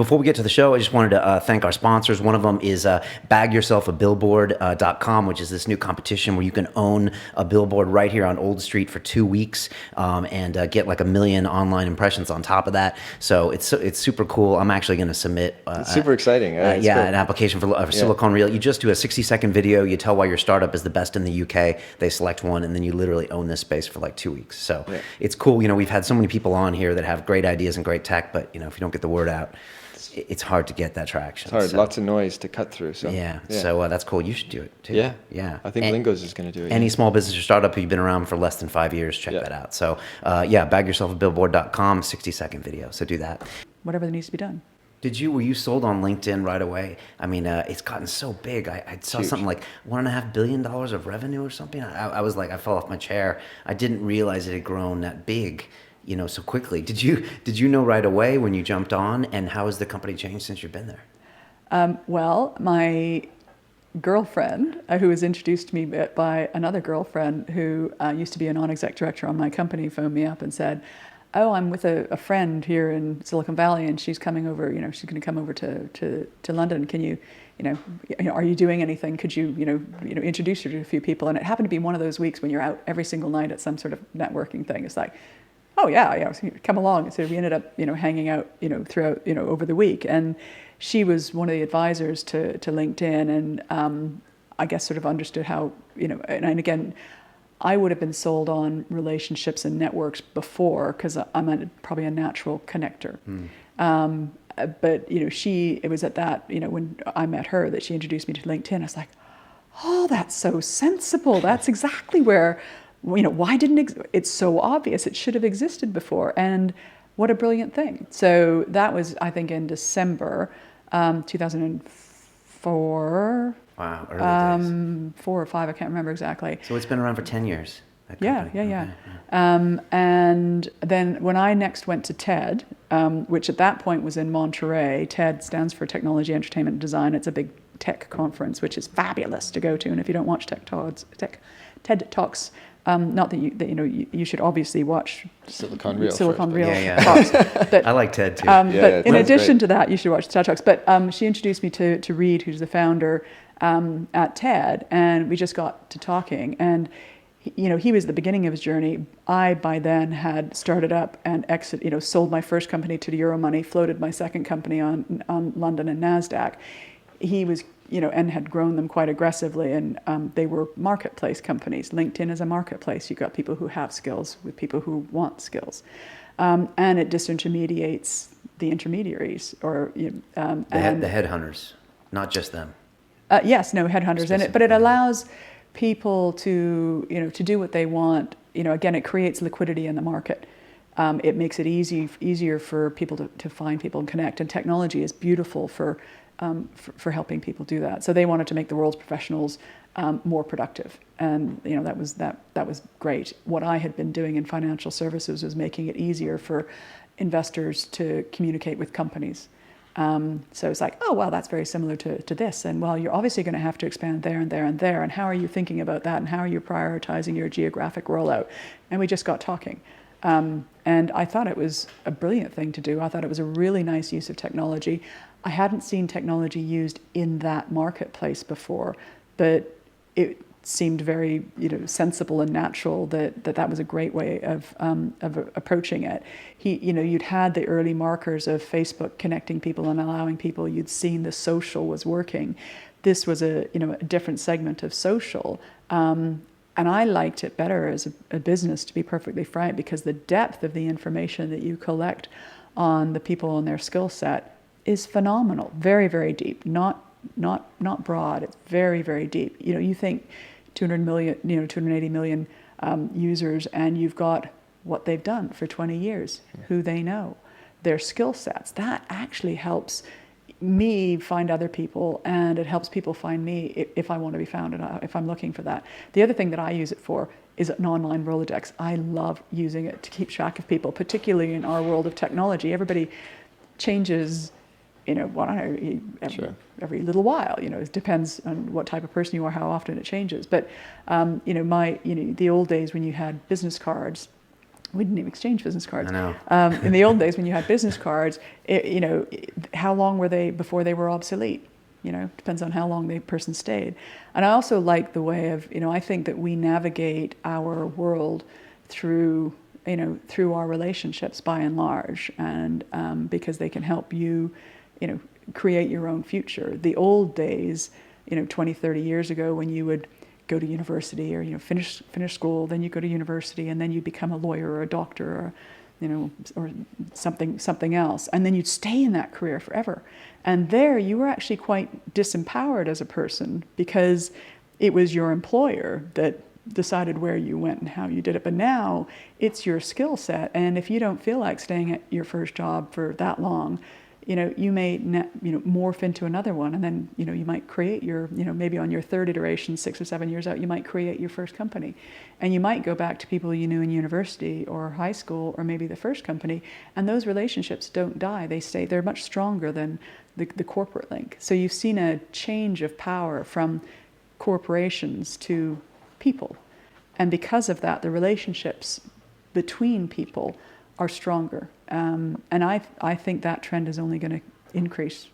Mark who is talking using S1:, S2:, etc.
S1: Before we get to the show, I just wanted to thank our sponsors. One of them is bagyourselfabillboard.com, which is this new competition where you can own a billboard right here on Old Street for 2 weeks and get like 1 million online impressions on top of that. So it's super cool. I'm actually going to submit
S2: it's super exciting.
S1: an application for Silicon Reel. You just do a 60-second video. You tell why your startup is the best in the UK. They select one, and then you literally own this space for like 2 weeks. So it's cool. You know, we've had so many people on here that have great ideas and great tech, but you know, if you don't get the word out, it's hard to get that traction.
S2: It's hard. So. Lots of noise to cut through. So
S1: So that's cool. You should do it too.
S2: Yeah. I think Lingos is going to do it.
S1: Any small business or startup who's been around for less than 5 years, check that out. So bagyourselfabillboard.com, 60-second video. So do that.
S3: Whatever that needs to be done.
S1: Were you sold on LinkedIn right away? I mean, it's gotten so big. I saw something like $1.5 billion of revenue or something. I was like, I fell off my chair. I didn't realize it had grown that big, you know, so quickly. Did you know right away when you jumped on, and how has the company changed since you've been there?
S3: Well, my girlfriend, who was introduced to me by another girlfriend who used to be a non-exec director on my company, phoned me up and said, "Oh, I'm with a friend here in Silicon Valley, and she's coming over. You know, she's going to come over to London. Can you know, are you doing anything? Could you, introduce her to a few people?" And it happened to be one of those weeks when you're out every single night at some sort of networking thing. It's like, oh yeah, come along. So we ended up, hanging out, throughout, over the week. And she was one of the advisors to LinkedIn, and I guess sort of understood how, and again, I would have been sold on relationships and networks before because I'm probably a natural connector. But it was at that, when I met her, that she introduced me to LinkedIn. I was like, oh, that's so sensible. That's exactly where. Why didn't it's so obvious? It should have existed before, and what a brilliant thing. So that was, I think, in December 2004.
S1: Wow, early days.
S3: 4 or 5, I can't remember exactly.
S1: So it's been around for 10 years.
S3: Yeah. And then when I next went to TED, which at that point was in Monterey, TED stands for Technology, Entertainment, and Design. It's a big tech conference, which is fabulous to go to. And if you don't watch TED Talks, not that you should obviously watch
S2: Silicon Reel
S3: talks. But,
S1: I like TED too.
S3: But in addition to that, you should watch TED Talks. But she introduced me to Reed, who's the founder at TED, and we just got to talking. And he was the beginning of his journey. I by then had started up and sold my first company to Euromoney, floated my second company on London and NASDAQ. He was and had grown them quite aggressively, and they were marketplace companies. LinkedIn is a marketplace. You've got people who have skills with people who want skills, and it disintermediates the intermediaries or the
S1: headhunters, not just them.
S3: Headhunters in it, but it allows people to to do what they want. Again, it creates liquidity in the market. It makes it easier for people to find people and connect, and technology is beautiful for helping people do that. So they wanted to make the world's professionals more productive, and that was great. What I had been doing in financial services was making it easier for investors to communicate with companies. So it's like, oh well, that's very similar to this, and well, you're obviously going to have to expand there and there and there, and how are you thinking about that, and how are you prioritizing your geographic rollout? And we just got talking. And I thought it was a brilliant thing to do. I thought it was a really nice use of technology. I hadn't seen technology used in that marketplace before, but it seemed very, sensible and natural that was a great way of approaching it. You'd had the early markers of Facebook connecting people and allowing people. You'd seen the social was working. This was a different segment of social. And I liked it better as a business, to be perfectly frank, because the depth of the information that you collect on the people and their skill set is phenomenal. Very, very deep. Not broad. It's very, very deep. You think 280 million users, and you've got what they've done for 20 years, who they know, their skill sets. That actually helps me find other people, and it helps people find me if I want to be found and if I'm looking for that. The other thing that I use it for is an online Rolodex. I love using it to keep track of people, particularly in our world of technology. Everybody changes, every little while. It depends on what type of person you are, how often it changes. But the old days when you had business cards, We didn't even exchange business cards.
S1: I know.
S3: In the old days, when you had business cards, how long were they before they were obsolete? Depends on how long the person stayed. And I also like the way of, I think that we navigate our world through our relationships by and large, and because they can help you, create your own future. The old days, 20, 30 years ago, when you would go to university or finish school, then you go to university, and then you become a lawyer or a doctor or or something else, and then you'd stay in that career forever. And there you were actually quite disempowered as a person, because it was your employer that decided where you went and how you did it. But now it's your skill set, and if you don't feel like staying at your first job for that long, you may morph into another one, and then you might create your maybe on your third iteration, 6 or 7 years out, you might create your first company, and you might go back to people you knew in university or high school or maybe the first company, and those relationships don't die. They stay. They're much stronger than the corporate link. So you've seen a change of power from corporations to people, and because of that, the relationships between people are stronger. And I think that trend is only going to increase